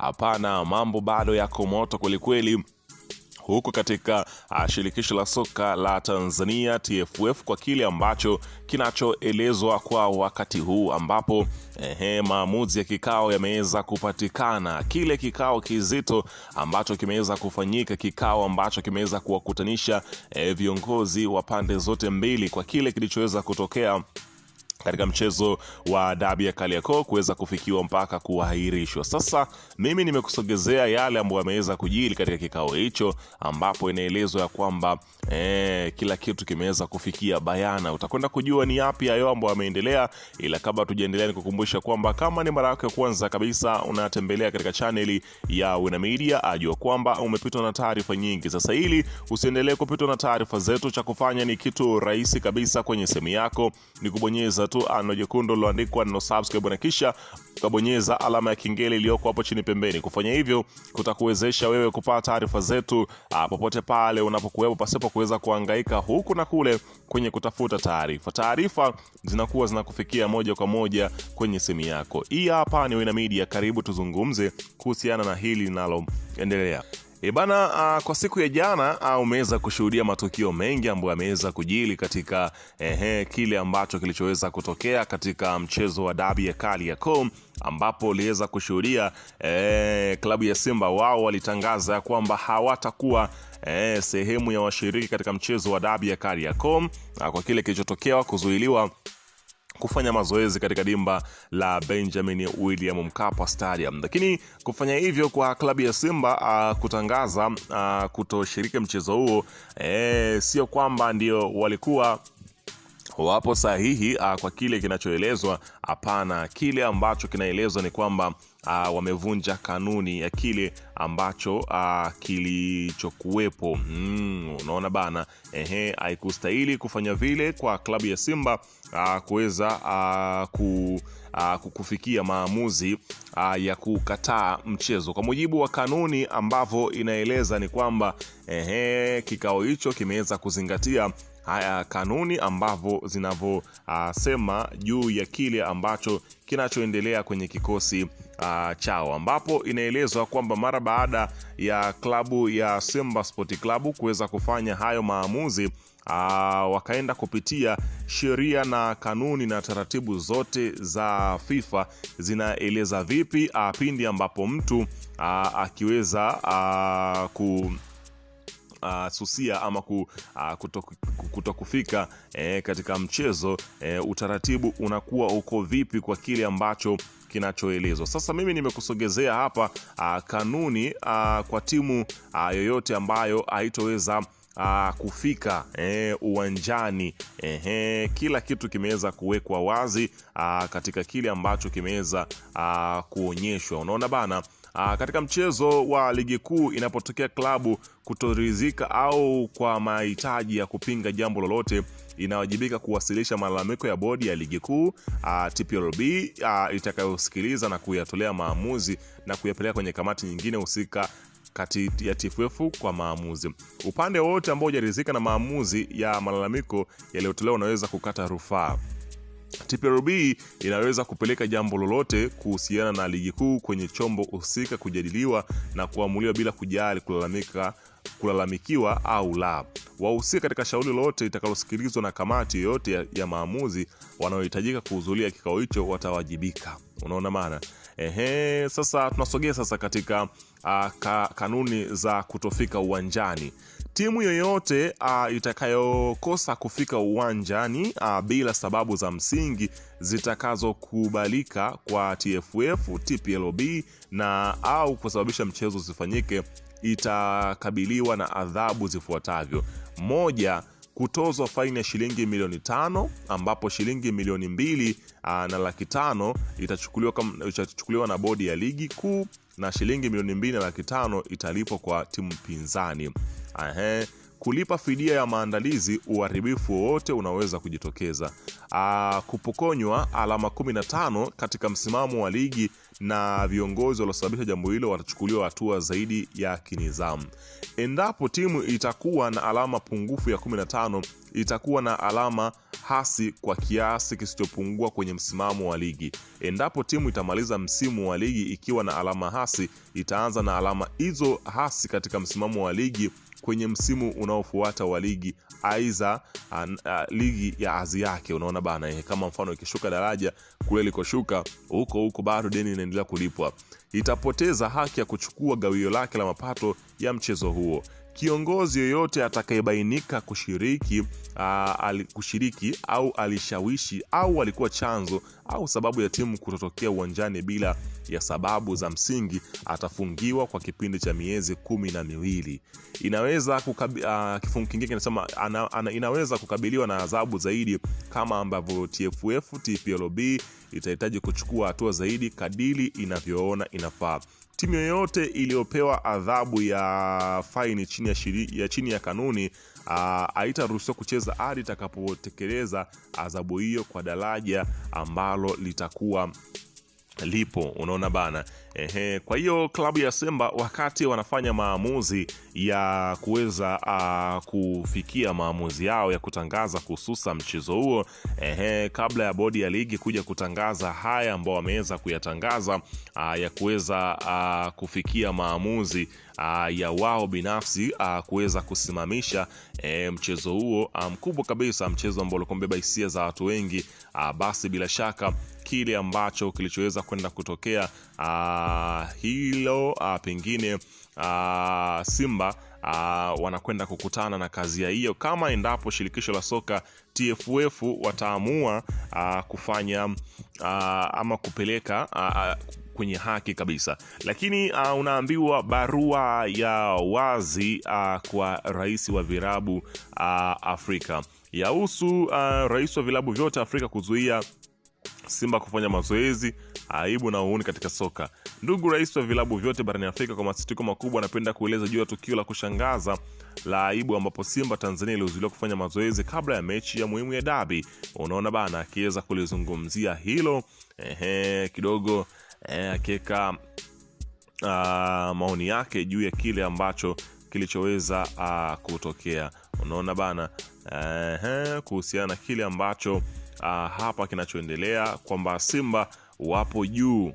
Hapana, mambo bado yako moto kwelikweli huku katika shirikisho la soka la Tanzania TFF, kwa kile ambacho kinachoelezwa kwa wakati huu, ambapo maamuzi ya kikao yameweza kupatikana. Kile kikao kizito ambacho kimeweza kufanyika, kikao ambacho kimeweza kuwakutanisha viongozi wa pande zote mbili kwa kile kilichoweza kutokea katika mchezo wa dabi ya Kariakoo kuweza kufikiwa mpaka kuahirishwa. Sasa mimi nimekusogezea yale ambayo yameweza kujiri katika kikao hicho, ambapo inaelezwa ya kwamba kila kitu kimeweza kufikia bayana. Utakwenda kujua ni yapi hayo ambayo yameendelea, ila kabla tujaendelea nikukumbusha kwamba kama ni mara yako ya kwanza kabisa unatembelea katika chaneli ya Wina Media, ajua kwamba umepitwa na taarifa nyingi. Sasa ili usiendelee kupitwa na taarifa zetu, cha kufanya ni kitu rahisi kabisa. Kwenye simu yako ni kubonyeza tu ano jekundu liloandikwa no subscribe, na kisha ukabonyeza alama ya kengele iliyoko hapo chini pembeni. Kufanya hivyo kutakuwezesha wewe kupata taarifa zetu popote pale unapokuwepo, pasipo kuweza kuhangaika huku na kule kwenye kutafuta taarifa. Taarifa zinakuwa zinakufikia moja kwa moja kwenye simu yako. Hii hapa ni Wina Media, karibu tuzungumze kuhusiana na hili linaloendelea. Kwa siku ya jana umeweza kushuhudia matukio mengi ambayo yameweza kujili katika kile ambacho kilichoweza kutokea katika mchezo wa dabi ya Kariakoo, ambapo uliweza kushuhudia klabu ya Simba wao walitangaza kwamba hawatakuwa sehemu ya washiriki katika mchezo wa dabi ya Kariakoo kwa kile kilichotokea kuzuiliwa kufanya mazoezi katika dimba la Benjamin William Mkapa Stadium. Lakini kufanya hivyo kwa klabu ya Simba kutangaza kutoshiriki mchezo huo, sio kwamba ndio walikuwa wapo sahihi kwa kile kinachoelezwa. Hapana, kile ambacho kinaelezwa ni kwamba wamevunja kanuni ya kile ambacho kilichokuwepo. Unaona bana, haikustahili kufanya vile kwa klabu ya Simba kuweza kufikia maamuzi ya kukataa mchezo. Kwa mujibu wa kanuni ambavyo inaeleza ni kwamba kikao hicho kimeweza kuzingatia kanuni ambavyo zinavyosema juu ya kile ambacho kinachoendelea kwenye kikosi chao, ambapo inaelezwa kwamba mara baada ya klabu ya Simba Sport Club kuweza kufanya hayo maamuzi, wakaenda kupitia sheria na kanuni na taratibu zote za FIFA zinaeleza vipi pindi ambapo mtu akiweza susia ama kutokufika katika mchezo, utaratibu unakuwa uko vipi kwa kile ambacho kinachoelezwa. Sasa mimi nimekusogezea hapa kanuni kwa timu yoyote ambayo haitoweza kufika uwanjani. Kila kitu kimeweza kuwekwa wazi katika kile ambacho kimeweza kuonyeshwa. Unaona bana, katika mchezo wa ligi kuu inapotokea klabu kutoridhika au kwa mahitaji ya kupinga jambo lolote, inawajibika kuwasilisha malalamiko ya bodi ya ligi kuu TPLB itakayosikiliza na kuyatolea maamuzi na kuyapeleka kwenye kamati nyingine husika kati ya TFF kwa maamuzi. Upande wote ambao hujaridhika na maamuzi ya malalamiko yaliyotolewa unaweza kukata rufaa. TPLB inaweza kupeleka jambo lolote kuhusiana na ligi kuu kwenye chombo husika kujadiliwa na kuamuliwa bila kujali kulalamikiwa au la. Wahusika katika shauri lolote litakalosikilizwa na kamati yoyote ya maamuzi wanaohitajika kuhudhuria kikao hicho watawajibika. Unaona maana? Sasa tunasogea sasa katika kanuni za kutofika uwanjani. Timu yoyote itakayokosa kufika uwanjani bila sababu za msingi zitakazokubalika kwa TFF, TPLB na au kusababisha mchezo usifanyike, itakabiliwa na adhabu zifuatavyo. 1, kutozwa faini ya shilingi milioni 5, ambapo shilingi milioni 2.5 itachukuliwa na bodi ya ligi kuu na shilingi milioni 2.5 italipwa kwa timu pinzani. Kulipa fidia ya maandalizi uharibifu wowote unaweza kujitokeza. Kupokonywa alama 15 katika msimamo wa ligi, na viongozi waliosababisha jambo hilo watachukuliwa hatua zaidi ya kinizamu. Endapo timu itakuwa na alama pungufu ya 15 itakuwa na alama hasi kwa kiasi kisichopungua kwenye msimamo wa ligi. Endapo timu itamaliza msimu wa ligi ikiwa na alama hasi, itaanza na alama hizo hasi katika msimamo wa ligi kwenye msimu unaofuata wa ligi, aiza ligi ya azi yake. Unaona bana, kama mfano ikishuka daraja kule likoshuka, huko bado deni linaendelea kulipwa, itapoteza haki ya kuchukua gawio lake la mapato ya mchezo huo. Kiongozi yoyote atakayebainika kushiriki au alishawishi au alikuwa chanzo au sababu ya timu kutotokea uwanjani bila ya sababu za msingi atafungiwa kwa kipindi cha miezi 12. Kifungu kingine kinasema inaweza kukabiliwa na adhabu zaidi kama ambavyo TFF TPLB itahitaji kuchukua hatua zaidi kadiri inavyoona inafaa. Timu yoyote iliyopewa adhabu ya faini chini ya kanuni haitaruhusiwa kucheza hadi itakapotekeleza adhabu hiyo kwa daraja ambalo litakuwa lipo. Unaona bana. Kwa hiyo klabu ya Simba wakati wanafanya maamuzi ya kuweza kufikia maamuzi yao ya kutangaza kuhususa mchezo huo, kabla ya bodi ya ligi kuja kutangaza haya ambao wameweza kuyatangaza, ya kuweza kufikia maamuzi ya wao binafsi kuweza kusimamisha mchezo huo mkubwa kabisa, mchezo ambao ulikuwa mbeba hisia za watu wengi, basi bila shaka kile ambacho kilichoweza kwenda kutokea hilo pengine Simba wanakwenda kukutana na kazi hiyo kama endapo shirikisho la soka TFF wataamua kufanya ama kupeleka kwenye haki kabisa. Lakini unaambiwa barua ya wazi kwa rais wa vilabu Afrika yahusu rais wa vilabu vyote Afrika kuzuia Simba kufanya mazoezi, aibu na uhuni katika soka. Ndugu rais wa vilabu vyote barani Afrika, kwa masitiko makubwa napenda kueleza juu ya tukio la kushangaza la aibu ambapo Simba Tanzania ilizuiliwa kufanya mazoezi kabla ya mechi ya muhimu ya dabi. Unaona bana, akiweza kulizungumzia hilo kidogo, akiweka maoni yake juu ya kile ambacho kilichoweza kutokea. Unaona bana, kuhusiana na kile ambacho hapa kinachoendelea kwamba Simba wapo juu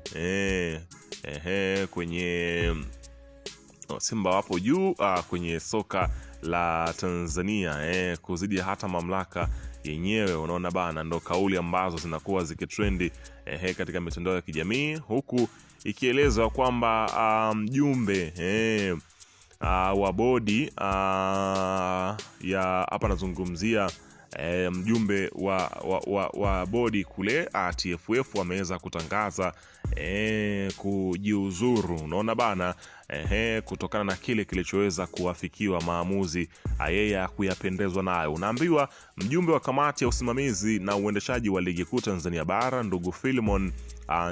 Simba wapo juu kwenye soka la Tanzania kuzidi hata mamlaka yenyewe. Unaona bana, ndo kauli ambazo zinakuwa zikitrendi katika mitandao ya kijamii, huku ikielezwa kwamba mjumbe wa bodi ya hapa nazungumzia mjumbe wa bodi kule TFF wameweza kutangaza kujiuzuru. Unaona bana, kutokana na kile kilichoweza kuafikiwa maamuzi yeye kuyapendezwa nayo. Unaambiwa mjumbe wa kamati ya usimamizi na uendeshaji wa ligi kuu Tanzania bara ndugu Philemon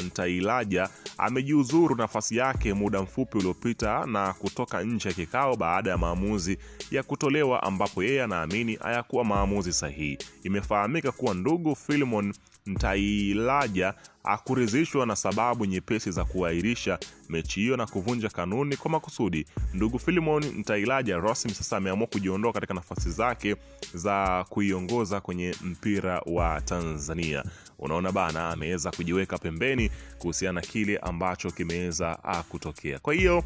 Ntailaja amejiuzuru nafasi yake muda mfupi uliopita na kutoka nje ya kikao baada ya maamuzi ya kutolewa ambapo yeye anaamini hayakuwa maamuzi sahihi. Imefahamika kuwa ndugu Philemon Ntailaja akuridhishwa na sababu nyepesi za kuahirisha mechi hiyo na kuvunja kanuni kwa makusudi. Ndugu Philemon Ntailaja rasmi sasa ameamua kujiondoa katika nafasi zake za kuiongoza kwenye mpira wa Tanzania. Unaona bana, ameweza kujiweka pembeni kuhusiana na kile ambacho kimeweza kutokea. Kwa hiyo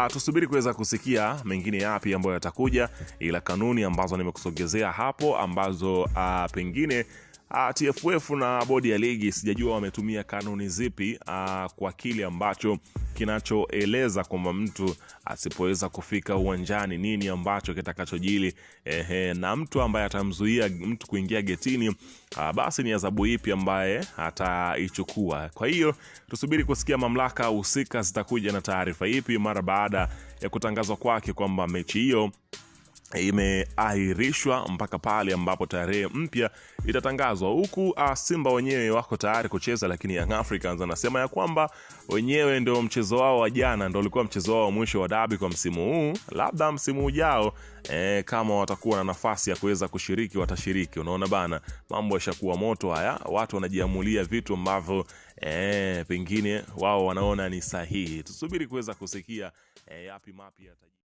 tusubiri kuweza kusikia mengine yapi ambayo yatakuja, ila kanuni ambazo nimekusogezea hapo ambazo pengine TFF na bodi ya ligi sijajua wametumia kanuni zipi kwa kile ambacho kinachoeleza kwamba mtu asipoweza kufika uwanjani nini ambacho kitakachojili, na mtu ambaye atamzuia mtu kuingia getini basi ni adhabu ipi ambaye ataichukua. Kwa hiyo tusubiri kusikia mamlaka husika zitakuja na taarifa ipi mara baada ya kutangazwa kwake kwamba mechi hiyo imeahirishwa mpaka pale ambapo tarehe mpya itatangazwa. Huku Simba wenyewe wako tayari kucheza, lakini Young Africans anasema ya kwamba wenyewe ndio mchezo wao wa jana ndio ulikuwa mchezo wao wa mwisho wa dabi kwa msimu huu. Labda msimu ujao kama watakuwa na nafasi ya kuweza kushiriki watashiriki. Unaona bana, mambo yashakuwa moto haya, watu wanajiamulia vitu ambavyo pengine wao wanaona ni sahihi. Tusubiri kuweza kusikia yapi mapya.